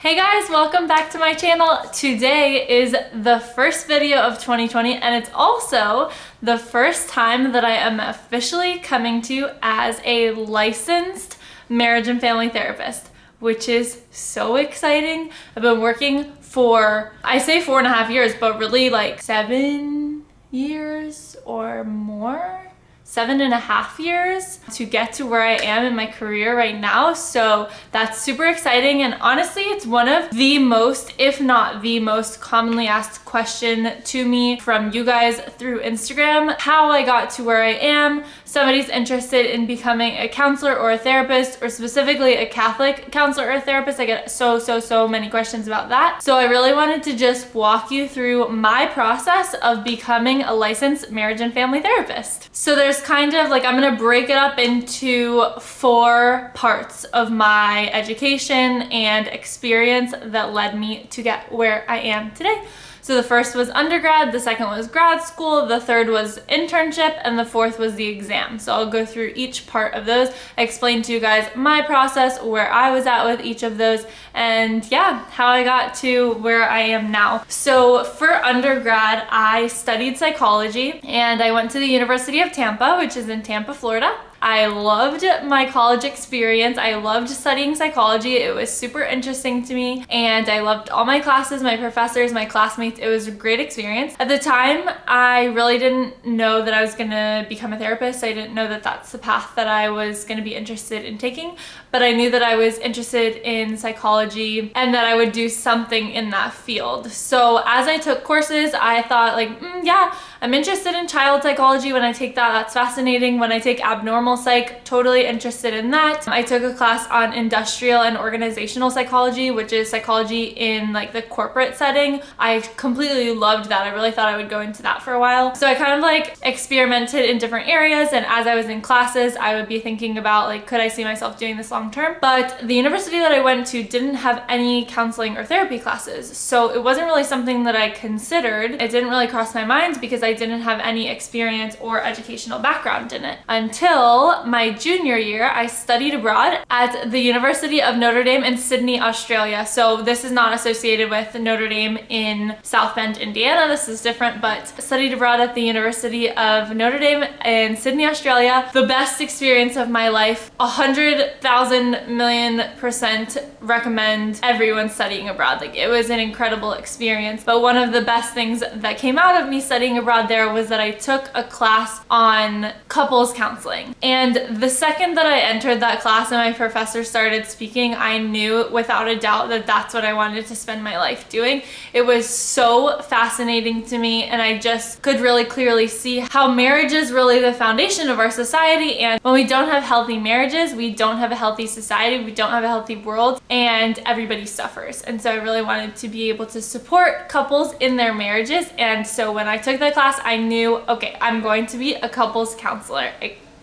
Hey guys, welcome back to my channel. Today is the first video of 2020 and it's also the first time that I am officially coming to you as a licensed marriage and family therapist, which is so exciting. I've been working for, I say 4.5 years, but really like 7 years or more. 7.5 years to get to where I am in my career right now. So that's super exciting. And honestly, it's one of the most, if not the most commonly asked question to me from you guys through Instagram, how I got to where I am. Somebody's interested in becoming a counselor or a therapist, or specifically a Catholic counselor or therapist. I get so many questions about that. So I really wanted to just walk you through my process of becoming a licensed marriage and family therapist. So there's kind of like, I'm gonna break it up into 4 parts of my education and experience that led me to get where I am today. So the first was undergrad, the second was grad school, the third was internship, and the fourth was the exam. So I'll go through each part of those, explain to you guys my process, where I was at with each of those, and yeah, how I got to where I am now. So for undergrad, I studied psychology and I went to the University of Tampa, which is in Tampa, Florida. I loved my college experience. I loved studying psychology. It was super interesting to me and I loved all my classes, my professors, my classmates. It was a great experience. At the time, I really didn't know that I was gonna become a therapist. I didn't know that that's the path that I was gonna be interested in taking, but I knew that I was interested in psychology and that I would do something in that field. So as I took courses, I thought like, yeah, I'm interested in child psychology. When I take that, that's fascinating. When I take abnormal psych, totally interested in that. I took a class on industrial and organizational psychology, which is psychology in like the corporate setting. I completely loved that. I really thought I would go into that for a while. So I kind of like experimented in different areas, and as I was in classes, I would be thinking about like, could I see myself doing this long term? But the university that I went to didn't have any counseling or therapy classes. So it wasn't really something that I considered. It didn't really cross my mind because I didn't have any experience or educational background in it. Until my junior year, I studied abroad at the University of Notre Dame in Sydney, Australia. So this is not associated with Notre Dame in South Bend, Indiana. This is different, but studied abroad at the University of Notre Dame in Sydney, Australia. The best experience of my life. 100,000,000,000% recommend everyone studying abroad. Like, it was an incredible experience. But one of the best things that came out of me studying abroad there was that I took a class on couples counseling. And the second that I entered that class and my professor started speaking, I knew without a doubt that that's what I wanted to spend my life doing. It was so fascinating to me, and I just could really clearly see how marriage is really the foundation of our society, and when we don't have healthy marriages, we don't have a healthy society, we don't have a healthy world, and everybody suffers. And so I really wanted to be able to support couples in their marriages, and so when I took that class, I knew, okay, I'm going to be a couples counselor.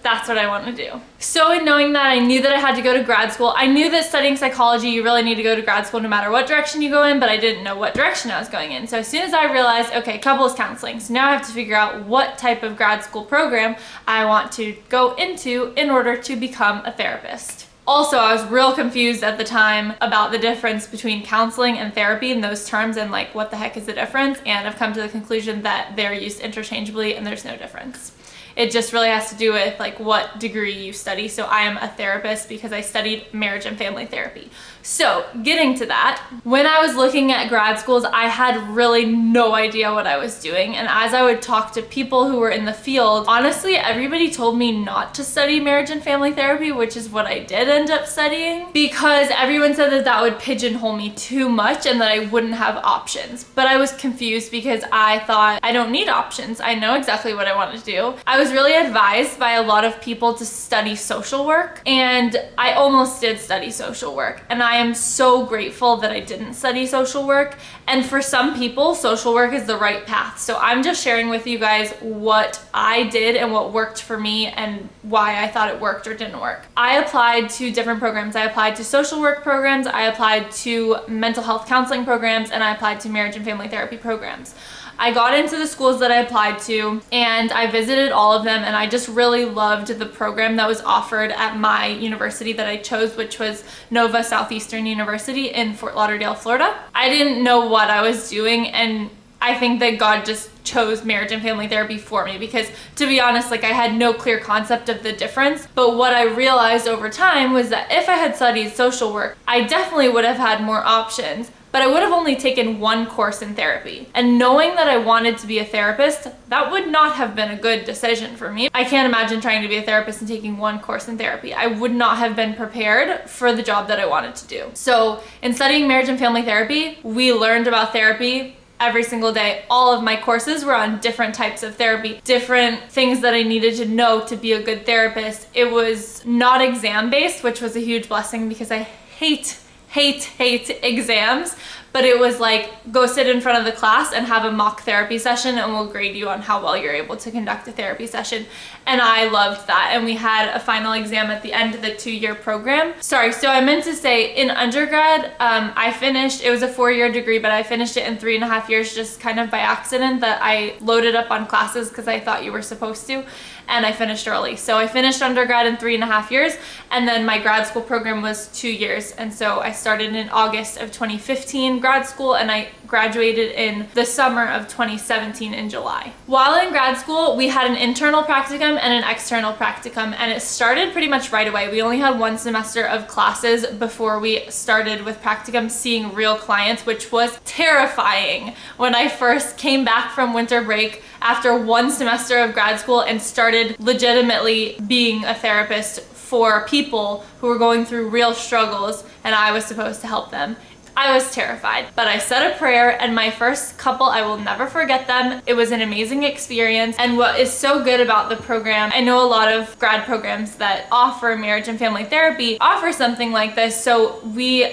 That's what I want to do. So in knowing that, I knew that I had to go to grad school. I knew that studying psychology, you really need to go to grad school no matter what direction you go in, but I didn't know what direction I was going in. So as soon as I realized, okay, couples counseling, so now I have to figure out what type of grad school program I want to go into in order to become a therapist. Also, I was real confused at the time about the difference between counseling and therapy and those terms, and like, what the heck is the difference? And I've come to the conclusion that they're used interchangeably and there's no difference. It just really has to do with like what degree you study. So I am a therapist because I studied marriage and family therapy. So getting to that, when I was looking at grad schools, I had really no idea what I was doing. And as I would talk to people who were in the field, honestly, everybody told me not to study marriage and family therapy, which is what I did end up studying, because everyone said that that would pigeonhole me too much and that I wouldn't have options. But I was confused because I thought, I don't need options. I know exactly what I want to do. I was really advised by a lot of people to study social work, and I almost did study social work. And I am so grateful that I didn't study social work. And for some people, social work is the right path. So I'm just sharing with you guys what I did and what worked for me and why I thought it worked or didn't work. I applied to different programs. I applied to social work programs, I applied to mental health counseling programs, and I applied to marriage and family therapy programs. I got into the schools that I applied to and I visited all of them, and I just really loved the program that was offered at my university that I chose, which was Nova Southeastern University in Fort Lauderdale, Florida. I didn't know what I was doing, and I think that God just chose marriage and family therapy for me, because to be honest, like, I had no clear concept of the difference. But what I realized over time was that if I had studied social work, I definitely would have had more options, but I would have only taken one course in therapy. And knowing that I wanted to be a therapist, that would not have been a good decision for me. I can't imagine trying to be a therapist and taking one course in therapy. I would not have been prepared for the job that I wanted to do. So in studying marriage and family therapy, we learned about therapy every single day. All of my courses were on different types of therapy, different things that I needed to know to be a good therapist. It was not exam based, which was a huge blessing because I hate exams. But it was like, go sit in front of the class and have a mock therapy session and we'll grade you on how well you're able to conduct a therapy session. And I loved that. And we had a final exam at the end of the 2-year program. Sorry, so I meant to say in undergrad, I finished, it was a 4-year degree, but I finished it in 3.5 years just kind of by accident, that I loaded up on classes because I thought you were supposed to. And I finished early. So I finished undergrad in 3.5 years, and then my grad school program was 2 years. And so I started in August of 2015 grad school, and I graduated in the summer of 2017 in July. While in grad school, we had an internal practicum and an external practicum, and it started pretty much right away. We only had 1 semester of classes before we started with practicum seeing real clients, which was terrifying when I first came back from winter break after 1 semester of grad school and started legitimately being a therapist for people who were going through real struggles, and I was supposed to help them. I was terrified, but I said a prayer, and my first couple, I will never forget them. It was an amazing experience. And what is so good about the program, I know a lot of grad programs that offer marriage and family therapy offer something like this. So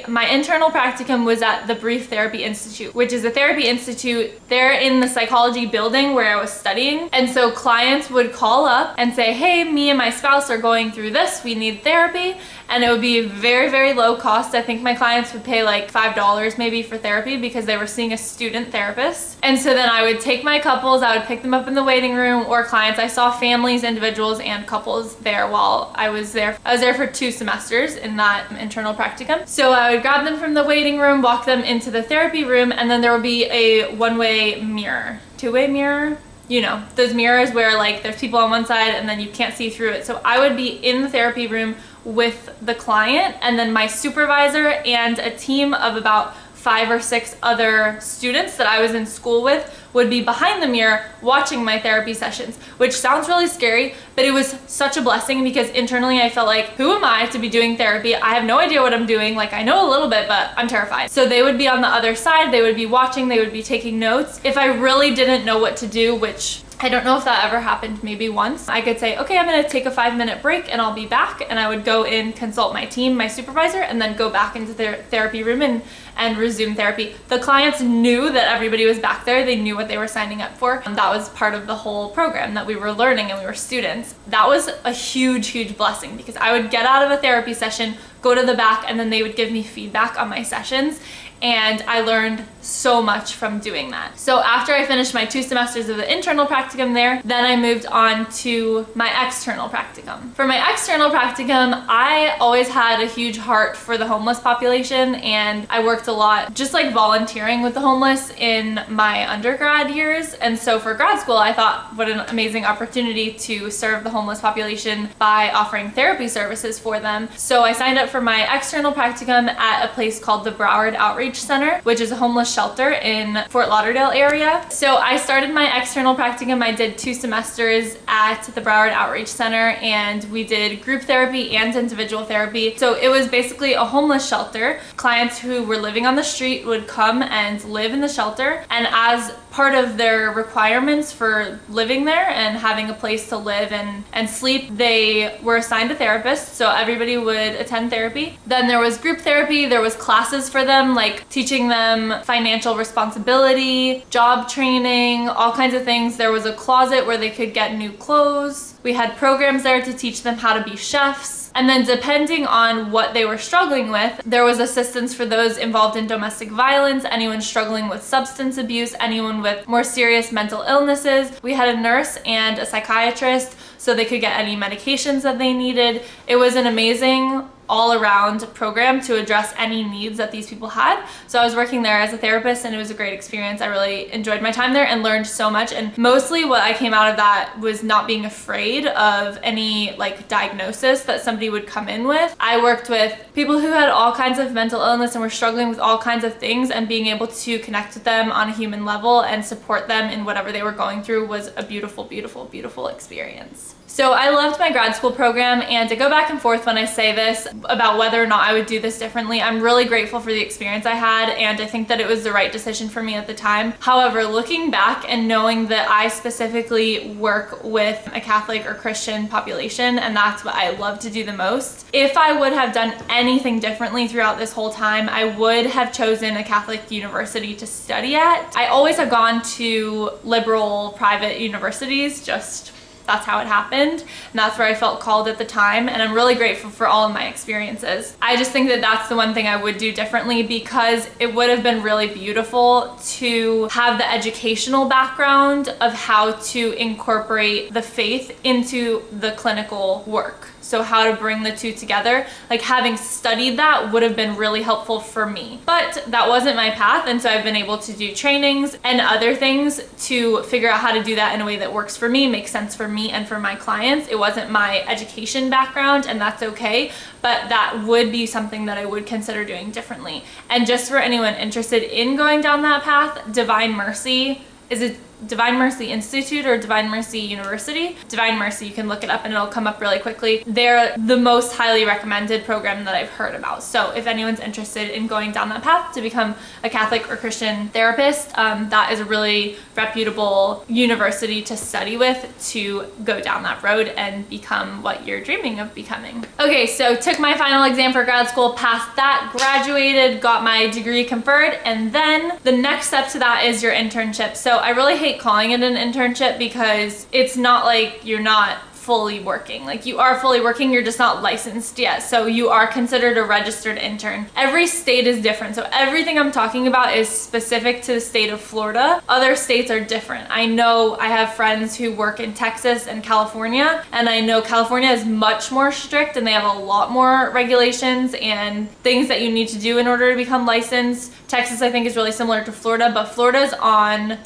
my internal practicum was at the Brief Therapy Institute, which is a therapy institute there in the psychology building where I was studying. And so clients would call up and say, hey, me and my spouse are going through this, we need therapy. And it would be very, very low cost. I think my clients would pay like $5 maybe for therapy because they were seeing a student therapist. And so then I would take my couples, I would pick them up in the waiting room, or clients. I saw families, individuals, and couples there while I was there. I was there for 2 semesters in that internal practicum. So I would grab them from the waiting room, walk them into the therapy room, and then there would be a 1-way mirror, 2-way mirror. You know, those mirrors where like there's people on one side and then you can't see through it. So I would be in the therapy room with the client, and then my supervisor and a team of about 5 or 6 other students that I was in school with would be behind the mirror watching my therapy sessions, which sounds really scary, but it was such a blessing because internally I felt like, who am I to be doing therapy? I have no idea what I'm doing. Like, I know a little bit, but I'm terrified. So they would be on the other side, they would be watching, they would be taking notes. If I really didn't know what to do, which I don't know if that ever happened, maybe once, I could say, okay, I'm gonna take a 5-minute break and I'll be back. And I would go in, consult my team, my supervisor, and then go back into their therapy room and resume therapy. The clients knew that everybody was back there. They knew what they were signing up for. That was part of the whole program, that we were learning and we were students. That was a huge, huge blessing because I would get out of a therapy session, go to the back, and then they would give me feedback on my sessions. And I learned so much from doing that. So after I finished my 2 semesters of the internal practicum there, then I moved on to my external practicum. For my external practicum, I always had a huge heart for the homeless population, and I worked a lot just like volunteering with the homeless in my undergrad years. And so for grad school, I thought what an amazing opportunity to serve the homeless population by offering therapy services for them. So I signed up for my external practicum at a place called the Broward Outreach Center, which is a homeless shelter in Fort Lauderdale area. So I started my external practicum. I did 2 semesters at the Broward Outreach Center, and we did group therapy and individual therapy. So it was basically a homeless shelter. Clients who were living on the street would come and live in the shelter, and as part of their requirements for living there and having a place to live and sleep, they were assigned a therapist, so everybody would attend therapy. Then there was group therapy. There was classes for them, like teaching them financial responsibility, job training, all kinds of things. There was a closet where they could get new clothes. We had programs there to teach them how to be chefs. And then depending on what they were struggling with, there was assistance for those involved in domestic violence, anyone struggling with substance abuse, anyone with more serious mental illnesses. We had a nurse and a psychiatrist so they could get any medications that they needed. It was an amazing all-around program to address any needs that these people had. So I was working there as a therapist and it was a great experience. I really enjoyed my time there and learned so much. And mostly what I came out of that was not being afraid of any like diagnosis that somebody would come in with. I worked with people who had all kinds of mental illness and were struggling with all kinds of things, and being able to connect with them on a human level and support them in whatever they were going through was a beautiful, beautiful, beautiful experience. So I loved my grad school program, and to go back and forth when I say this about whether or not I would do this differently, I'm really grateful for the experience I had, and I think that it was the right decision for me at the time. However, looking back and knowing that I specifically work with a Catholic or Christian population, and that's what I love to do the most, if I would have done anything differently throughout this whole time, I would have chosen a Catholic university to study at. I always have gone to liberal private universities, just that's how it happened, and that's where I felt called at the time, and I'm really grateful for all of my experiences. I just think that that's the one thing I would do differently, because it would have been really beautiful to have the educational background of how to incorporate the faith into the clinical work. So how to bring the two together, like having studied that would have been really helpful for me. But that wasn't my path, and so I've been able to do trainings and other things to figure out how to do that in a way that works for me, makes sense for me and for my clients. It wasn't my education background, and that's okay, but that would be something that I would consider doing differently. And just for anyone interested in going down that path, Divine Mercy is a Divine Mercy Institute or Divine Mercy University. Divine Mercy, you can look it up and it'll come up really quickly. They're the most highly recommended program that I've heard about. So if anyone's interested in going down that path to become a Catholic or Christian therapist, that is a really reputable university to study with, to go down that road and become what you're dreaming of becoming. Okay, so took my final exam for grad school, passed that, graduated, got my degree conferred, and then the next step to that is your internship. So I really hate calling it an internship because it's not like you're not fully working. Like, you are fully working, you're just not licensed yet. So you are considered a registered intern. Every state is different. So everything I'm talking about is specific to the state of Florida. Other states are different. I know I have friends who work in Texas and California, and I know California is much more strict and they have a lot more regulations and things that you need to do in order to become licensed. Texas, I think, is really similar to Florida, but Florida's on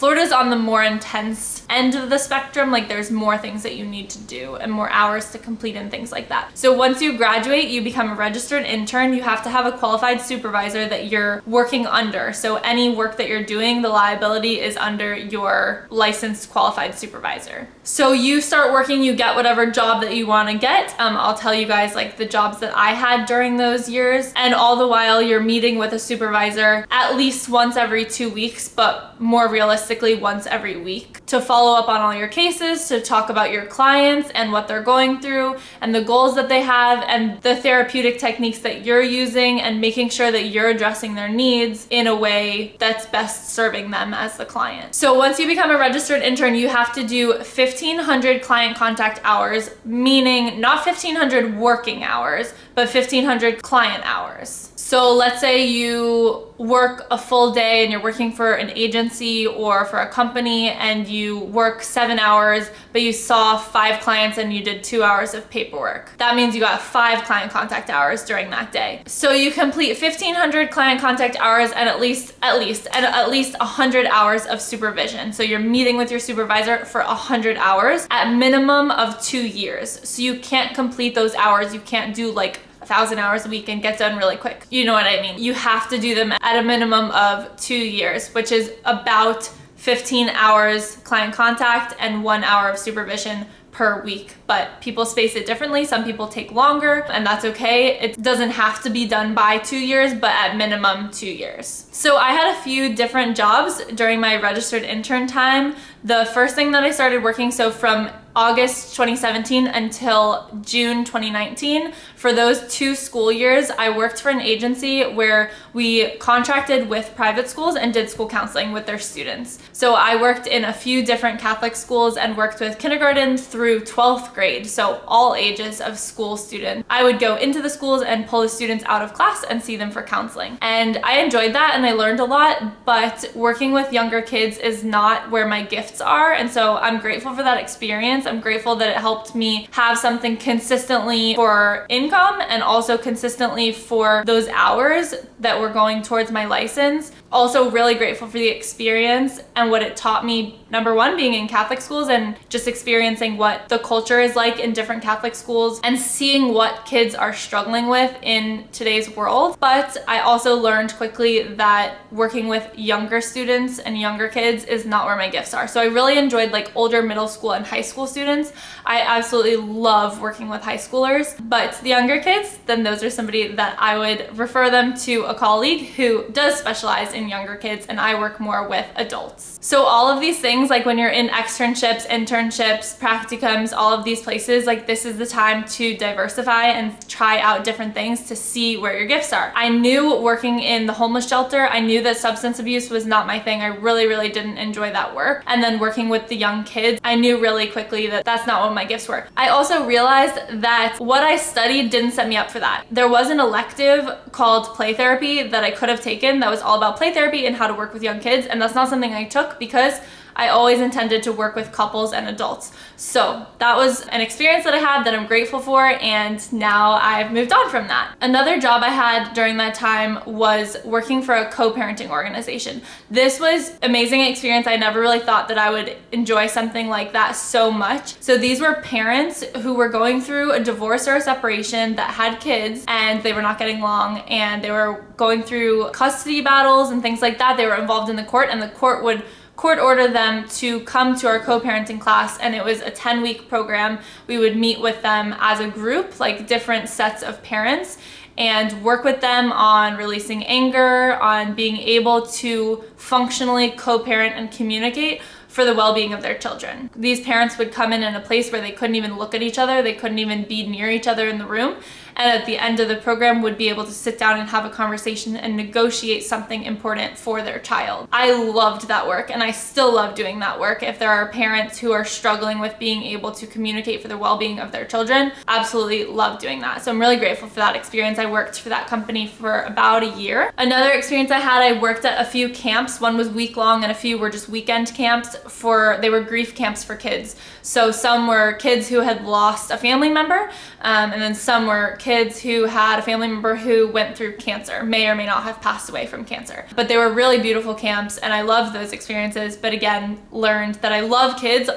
the more intense end of the spectrum. Like, there's more things that you need to do and more hours to complete and things like that. So once you graduate, you become a registered intern. You have to have a qualified supervisor that you're working under. So any work that you're doing, the liability is under your licensed qualified supervisor. So you start working, you get whatever job that you want to get. I'll tell you guys like the jobs that I had during those years, and all the while you're meeting with a supervisor at least once every 2 weeks, but more realistically once every week, to follow up on all your cases, to talk about your clients and what they're going through and the goals that they have and the therapeutic techniques that you're using, and making sure that you're addressing their needs in a way that's best serving them as the client. So once you become a registered intern, you have to do 1,500 client contact hours, meaning not 1,500 working hours, but 1,500 client hours. So let's say you work a full day and you're working for an agency or for a company, and you work 7 hours, but you saw 5 clients and you did 2 hours of paperwork. That means you got 5 client contact hours during that day. So you complete 1,500 client contact hours and at least 100 hours of supervision. So you're meeting with your supervisor for 100 hours at minimum of 2 years. So you can't complete those hours. You can't do like 1,000 hours a week and get done really quick. You know what I mean? You have to do them at a minimum of 2 years, which is about 15 hours client contact and 1 hour of supervision per week. But people space it differently. Some people take longer, and that's okay. It doesn't have to be done by 2 years, but at minimum 2 years. So I had a few different jobs during my registered intern time. The first thing that I started working, so from August 2017 until June 2019. For those 2 school years, I worked for an agency where we contracted with private schools and did school counseling with their students. So I worked in a few different Catholic schools and worked with kindergarten through 12th grade, so all ages of school students. I would go into the schools and pull the students out of class and see them for counseling. And I enjoyed that and I learned a lot, but working with younger kids is not where my gifts are. And so I'm grateful for that experience. I'm grateful that it helped me have something consistently for income and also consistently for those hours that were going towards my license. Also really grateful for the experience and what it taught me. Number one, being in Catholic schools and just experiencing what the culture is like in different Catholic schools and seeing what kids are struggling with in today's world. But I also learned quickly that working with younger students and younger kids is not where my gifts are. So I really enjoyed like older middle school and high school students. I absolutely love working with high schoolers, but the younger kids, then those are somebody that I would refer them to a colleague who does specialize in younger kids, and I work more with adults. So all of these things, like when you're in externships, internships, practicums, all of these places, like this is the time to diversify and try out different things to see where your gifts are. I knew working in the homeless shelter, I knew that substance abuse was not my thing. I really didn't enjoy that work. And then working with the young kids, I knew really quickly that that's not what my gifts were. I also realized that what I studied didn't set me up for that. There was an elective called play therapy that I could have taken that was all about play therapy and how to work with young kids, and that's not something I took because I always intended to work with couples and adults. So that was an experience that I had that I'm grateful for, and now I've moved on from that. Another job I had during that time was working for a co-parenting organization. This was an amazing experience. I never really thought that I would enjoy something like that so much. So these were parents who were going through a divorce or a separation that had kids and they were not getting along, and they were going through custody battles and things like that. They were involved in the court, and the court would court order them to come to our co-parenting class, and it was a 10-week program. We would meet with them as a group, like different sets of parents, and work with them on releasing anger, on being able to functionally co-parent and communicate for the well-being of their children. These parents would come in a place where they couldn't even look at each other, they couldn't even be near each other in the room, and at the end of the program would be able to sit down and have a conversation and negotiate something important for their child. I loved that work, and I still love doing that work. If there are parents who are struggling with being able to communicate for the well-being of their children, absolutely love doing that. So I'm really grateful for that experience. I worked for that company for about a year. Another experience I had, I worked at a few camps. One was week-long and a few were just weekend camps. They were grief camps for kids. So some were kids who had lost a family member, and then some were kids who had a family member who went through cancer, may or may not have passed away from cancer. But they were really beautiful camps, and I loved those experiences. But again, learned that I love kids,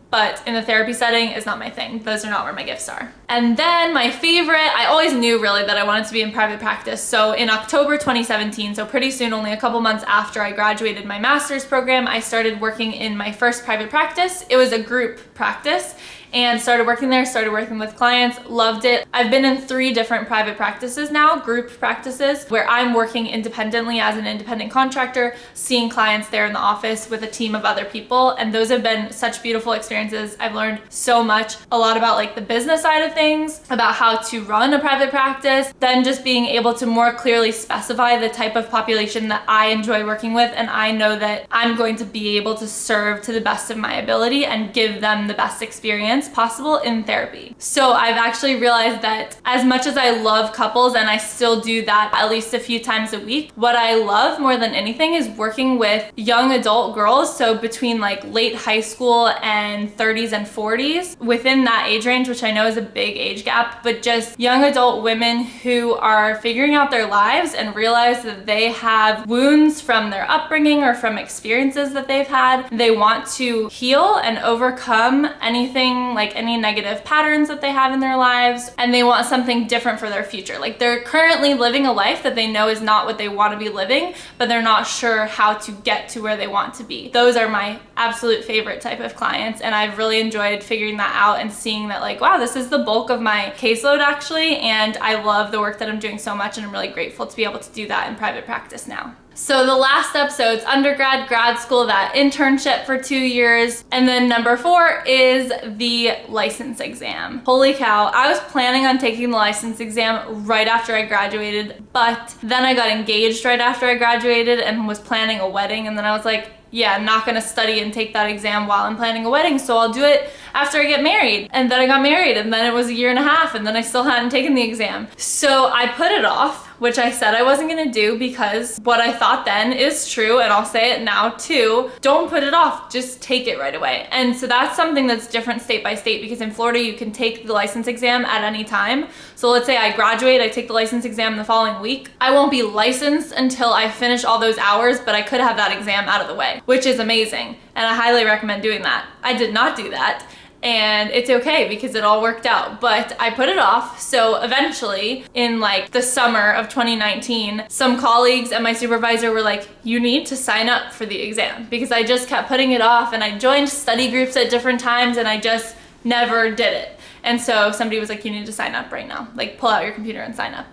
but in the therapy setting is not my thing. Those are not where my gifts are. And then my favorite, I always knew really that I wanted to be in private practice. So in October 2017, so pretty soon, only a couple months after I graduated my master's program, I started working in my first private practice. It was a group practice, and started working there, started working with clients, loved it. I've been in 3 different private practices now, group practices, where I'm working independently as an independent contractor, seeing clients there in the office with a team of other people, and those have been such beautiful experiences. I've learned so much, a lot about like the business side of things, about how to run a private practice, then just being able to more clearly specify the type of population that I enjoy working with, and I know that I'm going to be able to serve to the best of my ability and give them the best experience possible in therapy. So I've actually realized that as much as I love couples, and I still do that at least a few times a week, what I love more than anything is working with young adult girls, so between like late high school and 30s and 40s, within that age range, which I know is a big age gap, but just young adult women who are figuring out their lives and realize that they have wounds from their upbringing or from experiences that they've had. They want to heal and overcome anything, like any negative patterns that they have in their lives, and they want something different for their future. Like they're currently living a life that they know is not what they want to be living, but they're not sure how to get to where they want to be. Those are my absolute favorite type of clients, and I've really enjoyed figuring that out and seeing that like, wow, this is the bulk of my caseload actually, and I love the work that I'm doing so much, and I'm really grateful to be able to do that in private practice now. So the last episode's undergrad, grad school, that internship for 2 years. And then number 4 is the license exam. Holy cow, I was planning on taking the license exam right after I graduated, but then I got engaged right after I graduated and was planning a wedding, and then I was like, yeah, I'm not gonna study and take that exam while I'm planning a wedding, so I'll do it after I get married. And then I got married, and then it was a year and a half, and then I still hadn't taken the exam. So I put it off, which I said I wasn't gonna do, because what I thought then is true, and I'll say it now too. Don't put it off, just take it right away. And so that's something that's different state by state, because in Florida you can take the license exam at any time. So let's say I graduate, I take the license exam the following week. I won't be licensed until I finish all those hours, but I could have that exam out of the way, which is amazing. And I highly recommend doing that. I did not do that. And it's okay because it all worked out, but I put it off. So eventually in like the summer of 2019, some colleagues and my supervisor were like, you need to sign up for the exam, because I just kept putting it off, and I joined study groups at different times and I just never did it. And so somebody was like, you need to sign up right now, like pull out your computer and sign up.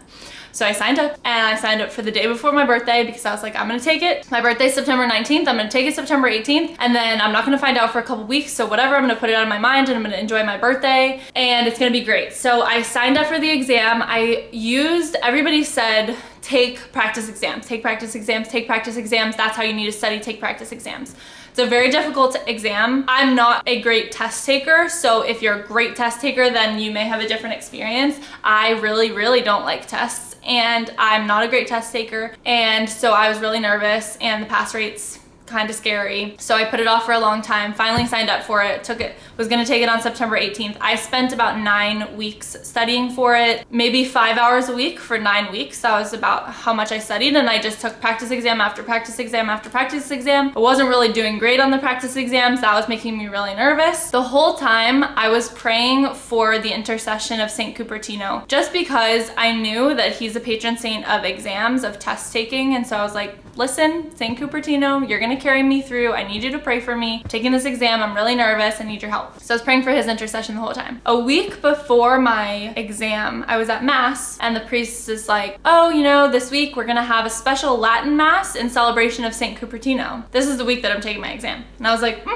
So I signed up, and I signed up for the day before my birthday because I was like, I'm gonna take it. My birthday's September 19th, I'm gonna take it September 18th, and then I'm not gonna find out for a couple weeks, so whatever, I'm gonna put it out of my mind and I'm gonna enjoy my birthday, and it's gonna be great. So I signed up for the exam. Everybody said, take practice exams, take practice exams, take practice exams. That's how you need to study, take practice exams. It's a very difficult exam. I'm not a great test taker, so if you're a great test taker, then you may have a different experience. I really, really don't like tests, and I'm not a great test taker, and so I was really nervous, and the pass rate's kind of scary. So I put it off for a long time, finally signed up for it, was gonna take it on September 18th. I spent about 9 weeks studying for it, maybe 5 hours a week for 9 weeks. That was about how much I studied, and I just took practice exam after practice exam after practice exam. I wasn't really doing great on the practice exams. That was making me really nervous. The whole time I was praying for the intercession of St. Cupertino, just because I knew that he's a patron saint of exams, of test taking, and so I was like, listen, St. Cupertino, you're gonna carry me through. I need you to pray for me. I'm taking this exam, I'm really nervous, I need your help. So I was praying for his intercession the whole time. A week before my exam, I was at mass, and the priest is like, oh, you know, this week we're gonna have a special Latin mass in celebration of St. Cupertino. This is the week that I'm taking my exam. And I was like,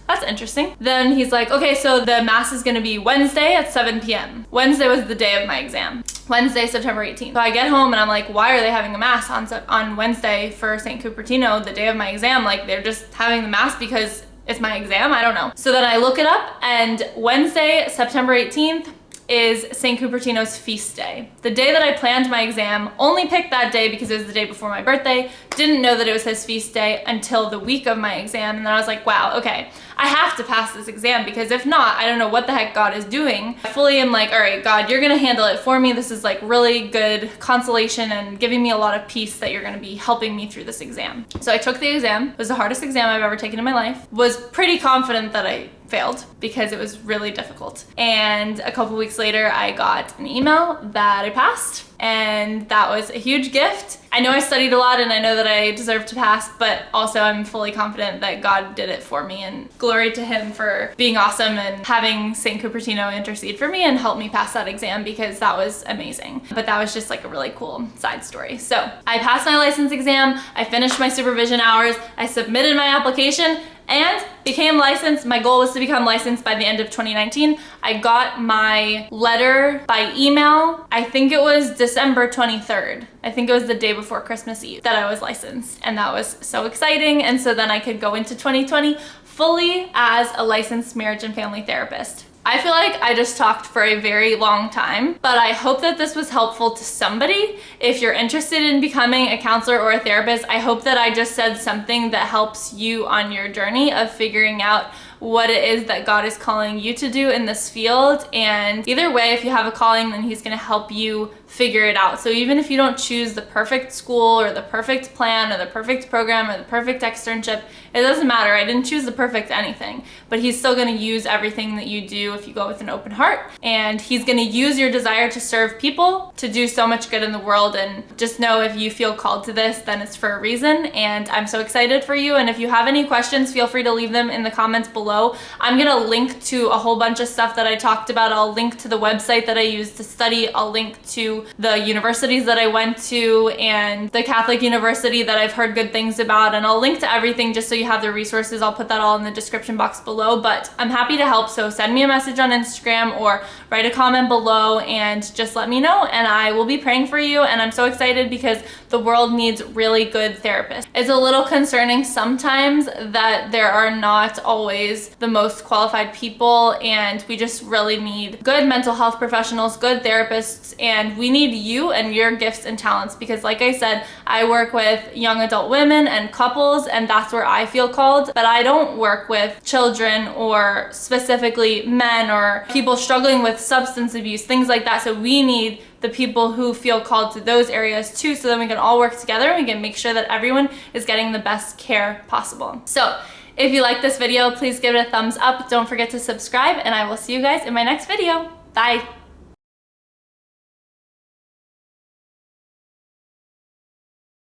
that's interesting. Then he's like, okay, so the mass is gonna be Wednesday at 7 p.m. Wednesday was the day of my exam. Wednesday, September 18th. So I get home and I'm like, why are they having a mass on Wednesday for St. Cupertino, the day of my exam? Like, they're just having the mass because it's my exam? I don't know. So then I look it up, and Wednesday, September 18th, is St. Cupertino's feast day. The day that I planned my exam, only picked that day because it was the day before my birthday, didn't know that it was his feast day until the week of my exam, and then I was like, wow, okay, I have to pass this exam, because if not, I don't know what the heck God is doing. I fully am like, all right, God, you're gonna handle it for me. This is like really good consolation and giving me a lot of peace that you're gonna be helping me through this exam. So I took the exam. It was the hardest exam I've ever taken in my life. Was pretty confident that I failed because it was really difficult. And a couple weeks later, I got an email that I passed, and that was a huge gift. I know I studied a lot, and I know that I deserve to pass, but also I'm fully confident that God did it for me, and glory to him for being awesome and having St. Cupertino intercede for me and help me pass that exam, because that was amazing. But that was just like a really cool side story. So I passed my license exam, I finished my supervision hours, I submitted my application, and became licensed. My goal was to become licensed by the end of 2019. I got my letter by email. I think it was December 23rd. I think it was the day before Christmas Eve that I was licensed, and that was so exciting. And so then I could go into 2020 fully as a licensed marriage and family therapist. I feel like I just talked for a very long time, but I hope that this was helpful to somebody. If you're interested in becoming a counselor or a therapist, I hope that I just said something that helps you on your journey of figuring out what it is that God is calling you to do in this field. And either way, if you have a calling, then he's going to help you figure it out. So even if you don't choose the perfect school or the perfect plan or the perfect program or the perfect externship, it doesn't matter. I didn't choose the perfect anything, but he's still going to use everything that you do if you go with an open heart. And he's going to use your desire to serve people to do so much good in the world. And just know, if you feel called to this, then it's for a reason. And I'm so excited for you. And if you have any questions, feel free to leave them in the comments below. I'm going to link to a whole bunch of stuff that I talked about. I'll link to the website that I used to study. I'll link to the universities that I went to and the Catholic university that I've heard good things about. And I'll link to everything just so you have the resources. I'll put that all in the description box below, but I'm happy to help. So send me a message on Instagram or write a comment below and just let me know, and I will be praying for you. And I'm so excited because the world needs really good therapists. It's a little concerning sometimes that there are not always the most qualified people, and we just really need good mental health professionals, good therapists, and we need you and your gifts and talents, because like I said, I work with young adult women and couples, and that's where I feel called, but I don't work with children or specifically men or people struggling with substance abuse, things like that. So we need the people who feel called to those areas too, so then we can all work together and we can make sure that everyone is getting the best care possible. So if you like this video, please give it a thumbs up. Don't forget to subscribe, and I will see you guys in my next video. Bye.